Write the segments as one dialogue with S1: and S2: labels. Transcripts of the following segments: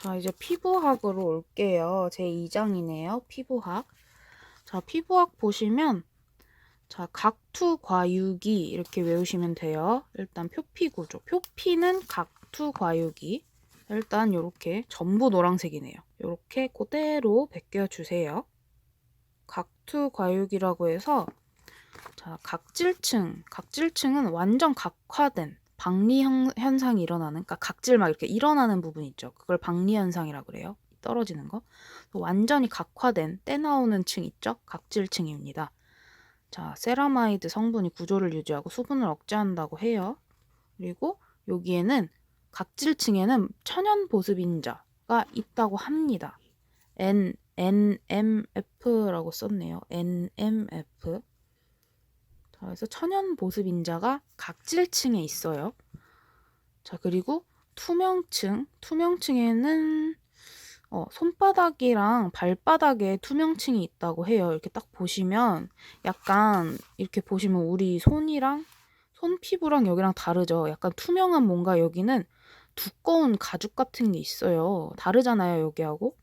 S1: 자, 이제 피부학으로 올게요. 제 2장이네요. 피부학. 자, 피부학 보시면 자, 각투과육이 이렇게 외우시면 돼요. 일단 표피 구조. 표피는 각투과육이. 일단 이렇게 전부 노란색이네요. 이렇게 그대로 베껴주세요. 각투과육이라고 해서 자, 각질층은 완전 각화된 박리 현상이 일어나는, 그러니까 각질 막 이렇게 일어나는 부분 있죠. 그걸 박리 현상이라고 그래요. 떨어지는 거. 완전히 각화된 때 나오는 층 있죠. 각질층입니다. 자, 세라마이드 성분이 구조를 유지하고 수분을 억제한다고 해요. 그리고 여기에는 각질층에는 천연 보습인자가 있다고 합니다. NMF라고 썼네요. NMF. 자, 그래서 천연 보습인자가 각질층에 있어요. 자, 그리고 투명층에는 손바닥이랑 발바닥에 투명층이 있다고 해요. 이렇게 딱 보시면 약간 이렇게 보시면 우리 손이랑 손 피부랑 여기랑 다르죠. 약간 투명한 뭔가 여기는 두꺼운 가죽 같은 게 있어요. 다르잖아요, 여기하고.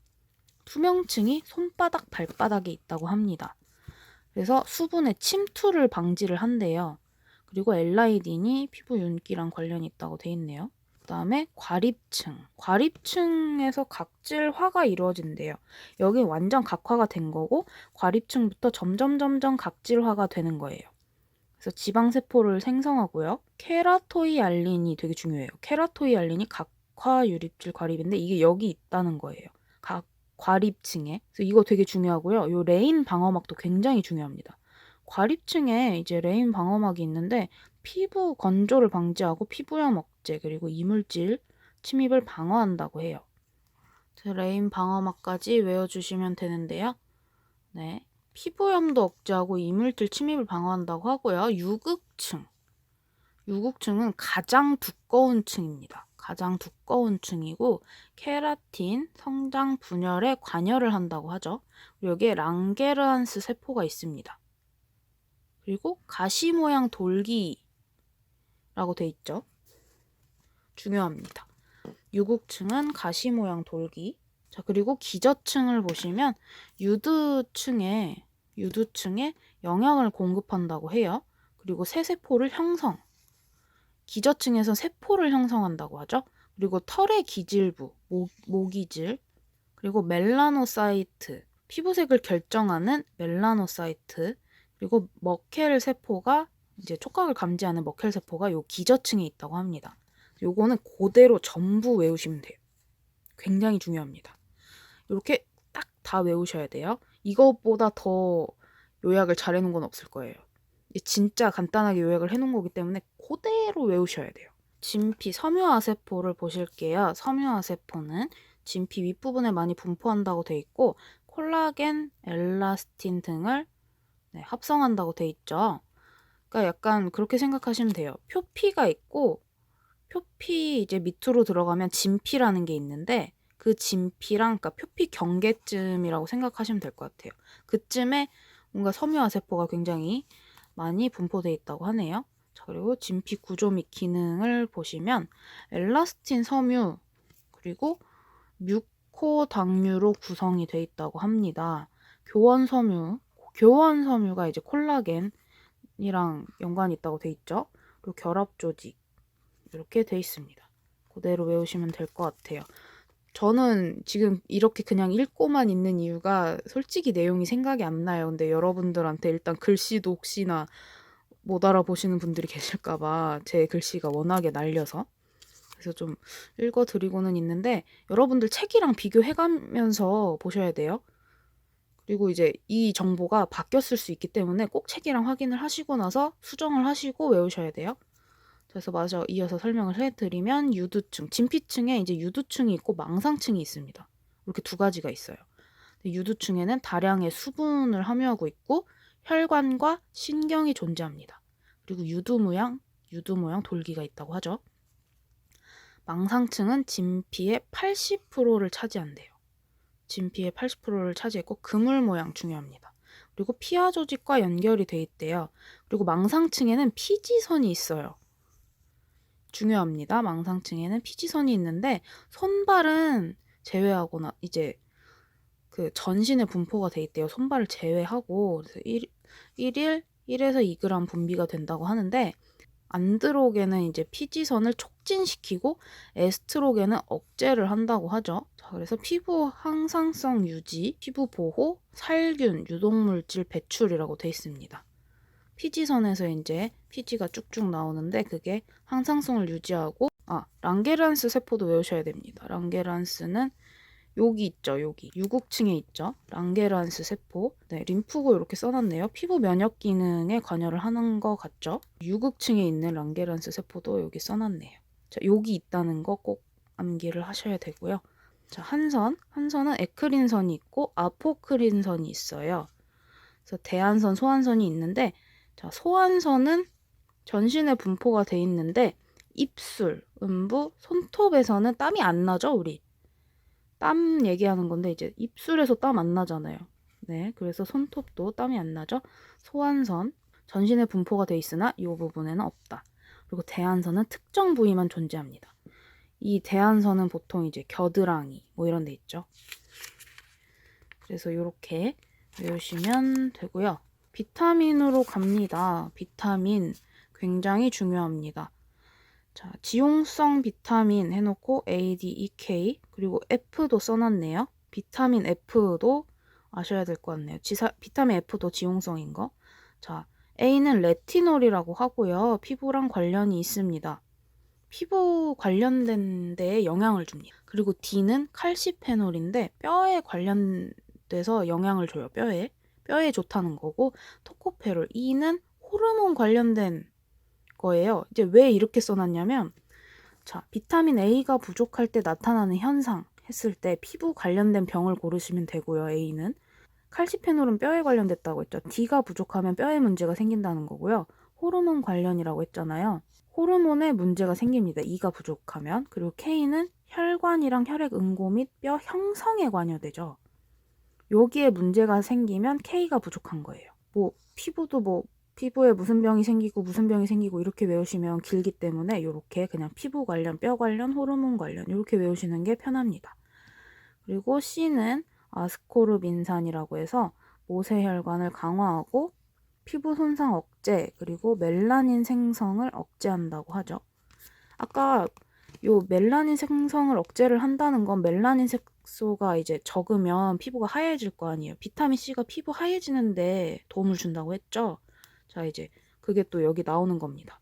S1: 투명층이 손바닥, 발바닥에 있다고 합니다. 그래서 수분의 침투를 방지를 한대요. 그리고 엘라이딘이 피부 윤기랑 관련이 있다고 돼 있네요. 그 다음에 과립층. 과립층에서 각질화가 이루어진대요. 여기 완전 각화가 된 거고 과립층부터 점점 각질화가 되는 거예요. 그래서 지방세포를 생성하고요. 케라토이알린이 되게 중요해요. 케라토이알린이 각화유립질 과립인데 이게 여기 있다는 거예요. 과립층에. 그래서 이거 되게 중요하고요. 요 레인 방어막도 굉장히 중요합니다. 과립층에 이제 레인 방어막이 있는데 피부 건조를 방지하고 피부염 억제 그리고 이물질 침입을 방어한다고 해요. 레인 방어막까지 외워주시면 되는데요. 네, 피부염도 억제하고 이물질 침입을 방어한다고 하고요. 유국층은 가장 두꺼운 층입니다. 가장 두꺼운 층이고 케라틴 성장 분열에 관여를 한다고 하죠. 여기에 랑게르한스 세포가 있습니다. 그리고 가시 모양 돌기라고 돼 있죠. 중요합니다. 유국층은 가시 모양 돌기. 자, 그리고 기저층을 보시면 유두층에 영양을 공급한다고 해요. 그리고 새세포를 형성. 기저층에서 세포를 형성한다고 하죠. 그리고 털의 기질부, 모기질, 그리고 멜라노사이트, 피부색을 결정하는 멜라노사이트, 그리고 머켈 세포가 이제 촉각을 감지하는 머켈 세포가 요 기저층에 있다고 합니다. 요거는 그대로 전부 외우시면 돼요. 굉장히 중요합니다. 이렇게 딱 다 외우셔야 돼요. 이것보다 더 요약을 잘 해놓은 건 없을 거예요. 진짜 간단하게 요약을 해놓은 거기 때문에 그대로 외우셔야 돼요. 진피 섬유화세포를 보실게요. 섬유화세포는 진피 윗부분에 많이 분포한다고 돼 있고 콜라겐, 엘라스틴 등을 합성한다고 돼 있죠. 그러니까 약간 그렇게 생각하시면 돼요. 표피가 있고 표피 이제 밑으로 들어가면 진피라는 게 있는데 그 진피랑 그러니까 표피 경계쯤이라고 생각하시면 될 것 같아요. 그쯤에 뭔가 섬유화세포가 굉장히 많이 분포되어 있다고 하네요. 자, 그리고 진피 구조 및 기능을 보시면 엘라스틴 섬유 그리고 뮤코당류로 구성이 되어 있다고 합니다. 교원 섬유가 이제 콜라겐이랑 연관이 있다고 되어 있죠. 그리고 결합 조직 이렇게 되어 있습니다. 그대로 외우시면 될 것 같아요. 저는 지금 이렇게 그냥 읽고만 있는 이유가 솔직히 내용이 생각이 안 나요. 근데 여러분들한테 일단 글씨도 혹시나 못 알아보시는 분들이 계실까봐 제 글씨가 워낙에 날려서 그래서 좀 읽어드리고는 있는데 여러분들 책이랑 비교해가면서 보셔야 돼요. 그리고 이제 이 정보가 바뀌었을 수 있기 때문에 꼭 책이랑 확인을 하시고 나서 수정을 하시고 외우셔야 돼요. 그래서 마저 이어서 설명을 해드리면 유두층, 진피층에 이제 유두층이 있고 망상층이 있습니다. 이렇게 두 가지가 있어요. 유두층에는 다량의 수분을 함유하고 있고 혈관과 신경이 존재합니다. 그리고 유두 모양 돌기가 있다고 하죠. 망상층은 진피의 80%를 차지한대요. 진피의 80%를 차지했고 그물 모양 중요합니다. 그리고 피하 조직과 연결이 돼 있대요. 그리고 망상층에는 피지선이 있어요. 중요합니다. 망상층에는 피지선이 있는데 손발은 제외하거나 이제 그 전신에 분포가 돼 있대요. 손발을 제외하고. 그래서 1일 1에서 2g 분비가 된다고 하는데, 안드로겐은 이제 피지선을 촉진시키고 에스트로겐은 억제를 한다고 하죠. 자, 그래서 피부 항상성 유지, 피부 보호, 살균, 유독물질 배출이라고 돼 있습니다. 피지선에서 이제 피지가 쭉쭉 나오는데 그게 항상성을 유지하고, 랑게란스 세포도 외우셔야 됩니다. 랑게란스는 여기 있죠. 여기 유국층에 있죠. 랑게란스 세포. 네, 림프구 이렇게 써놨네요. 피부 면역 기능에 관여를 하는 것 같죠. 유국층에 있는 랑게란스 세포도 여기 써놨네요. 자, 여기 있다는 거 꼭 암기를 하셔야 되고요. 자, 한선은 에크린선이 있고 아포크린선이 있어요. 그래서 대한선, 소한선이 있는데, 자, 소한선은 전신에 분포가 돼 있는데 입술, 음부, 손톱에서는 땀이 안 나죠, 우리. 땀 얘기하는 건데 이제 입술에서 땀 안 나잖아요. 네, 그래서 손톱도 땀이 안 나죠. 소한선, 전신에 분포가 돼 있으나 이 부분에는 없다. 그리고 대한선은 특정 부위만 존재합니다. 이 대한선은 보통 이제 겨드랑이 뭐 이런 데 있죠. 그래서 이렇게 외우시면 되고요. 비타민으로 갑니다. 비타민 굉장히 중요합니다. 자, 지용성 비타민 해놓고 A, D, E, K 그리고 F도 써놨네요. 비타민 F도 아셔야 될 것 같네요. 비타민 F도 지용성인 거. 자, A는 레티놀이라고 하고요. 피부랑 관련이 있습니다. 피부 관련된 데에 영향을 줍니다. 그리고 D는 칼시페놀인데 뼈에 관련돼서 영향을 줘요. 뼈에 좋다는 거고, 토코페롤. E는 호르몬 관련된 거예요. 이제 왜 이렇게 써놨냐면, 자, 비타민 A가 부족할 때 나타나는 현상 했을 때 피부 관련된 병을 고르시면 되고요. A는 칼시페놀은 뼈에 관련됐다고 했죠. D가 부족하면 뼈에 문제가 생긴다는 거고요. 호르몬 관련이라고 했잖아요. 호르몬에 문제가 생깁니다. E가 부족하면. 그리고 K는 혈관이랑 혈액 응고 및 뼈 형성에 관여되죠. 여기에 문제가 생기면 K가 부족한 거예요. 피부에 무슨 병이 생기고 이렇게 외우시면 길기 때문에 이렇게 그냥 피부 관련, 뼈 관련, 호르몬 관련 이렇게 외우시는 게 편합니다. 그리고 C는 아스코르빈산이라고 해서 모세혈관을 강화하고 피부 손상 억제, 그리고 멜라닌 생성을 억제한다고 하죠. 아까 요 멜라닌 생성을 억제를 한다는 건 멜라닌 색소가 이제 적으면 피부가 하얘질 거 아니에요. 비타민 C가 피부 하얘지는데 도움을 준다고 했죠. 자, 이제 그게 또 여기 나오는 겁니다.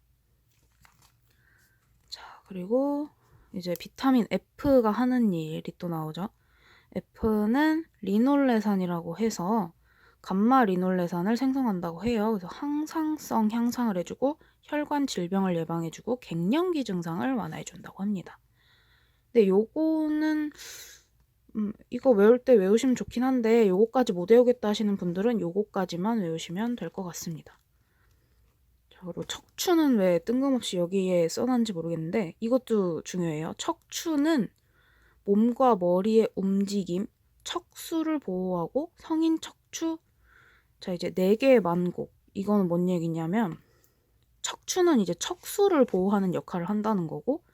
S1: 자, 그리고 이제 비타민 F가 하는 일이 또 나오죠. F는 리놀레산이라고 해서 감마 리놀레산을 생성한다고 해요. 그래서 항상성 향상을 해주고 혈관 질병을 예방해주고 갱년기 증상을 완화해준다고 합니다. 근데 요거는 이거 외울 때 외우시면 좋긴 한데 요거까지 못 외우겠다 하시는 분들은 요거까지만 외우시면 될 것 같습니다. 자, 그리고 척추는 왜 뜬금없이 여기에 써놨는지 모르겠는데 이것도 중요해요. 척추는 몸과 머리의 움직임, 척수를 보호하고 성인 척추. 자, 이제 4개의 만곡. 이거는 뭔 얘기냐면 척추는 이제 척수를 보호하는 역할을 한다는 거고,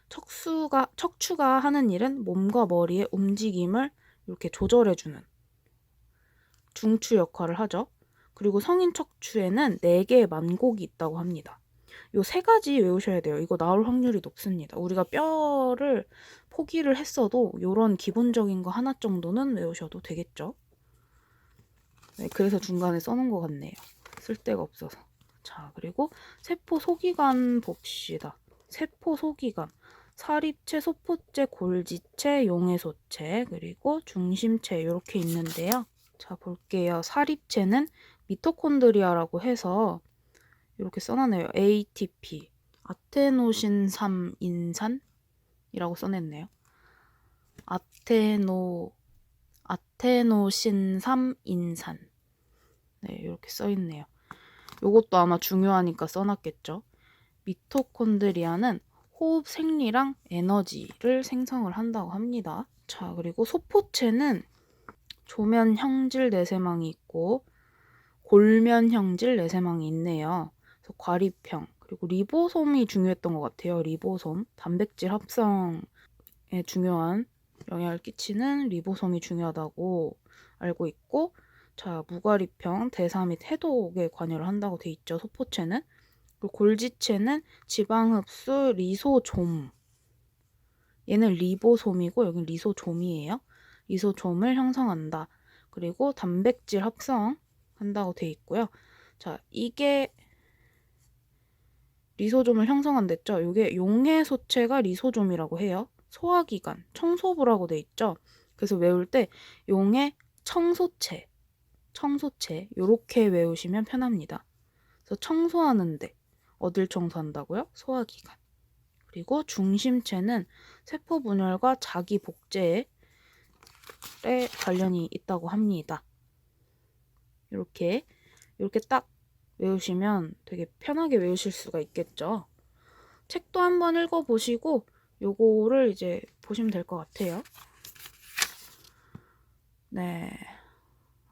S1: 척추가 하는 일은 몸과 머리의 움직임을 이렇게 조절해주는 중추 역할을 하죠. 그리고 성인 척추에는 4개의 만곡이 있다고 합니다. 요 3가지 외우셔야 돼요. 이거 나올 확률이 높습니다. 우리가 뼈를 포기를 했어도 요런 기본적인 거 하나 정도는 외우셔도 되겠죠. 네, 그래서 중간에 써놓은 것 같네요. 쓸 데가 없어서. 자, 그리고 세포 소기관 봅시다. 세포 소기관. 사립체, 소포체, 골지체, 용해소체, 그리고 중심체 이렇게 있는데요. 자, 볼게요. 사립체는 미토콘드리아라고 해서 이렇게 써놨네요. ATP, 아테노신 3인산이라고 써냈네요. 아테노신 3인산. 네, 이렇게 써있네요. 요것도 아마 중요하니까 써놨겠죠. 미토콘드리아는 호흡, 생리랑 에너지를 생성을 한다고 합니다. 자, 그리고 소포체는 조면 형질 내세망이 있고 골면 형질 내세망이 있네요. 그래서 과립형, 그리고 리보솜이 중요했던 것 같아요. 리보솜, 단백질 합성에 중요한 영향을 끼치는 리보솜이 중요하다고 알고 있고, 자, 무과리평, 대사 및 해독에 관여를 한다고 돼 있죠, 소포체는. 그리고 골지체는 지방 흡수 리소좀. 얘는 리보솜이고 여긴 리소좀이에요. 리소좀을 형성한다. 그리고 단백질 합성한다고 돼 있고요. 자, 이게 리소좀을 형성한댔죠. 이게 용해 소체가 리소좀이라고 해요. 소화기관, 청소부라고 돼 있죠. 그래서 외울 때 용해 청소체, 청소체 요렇게 외우시면 편합니다. 그래서 청소하는데 어딜 청소한다고요? 소화기관. 그리고 중심체는 세포 분열과 자기 복제에 관련이 있다고 합니다. 이렇게 딱 외우시면 되게 편하게 외우실 수가 있겠죠. 책도 한번 읽어보시고 요거를 이제 보시면 될 것 같아요. 네,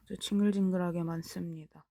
S1: 아주 징글징글하게 많습니다.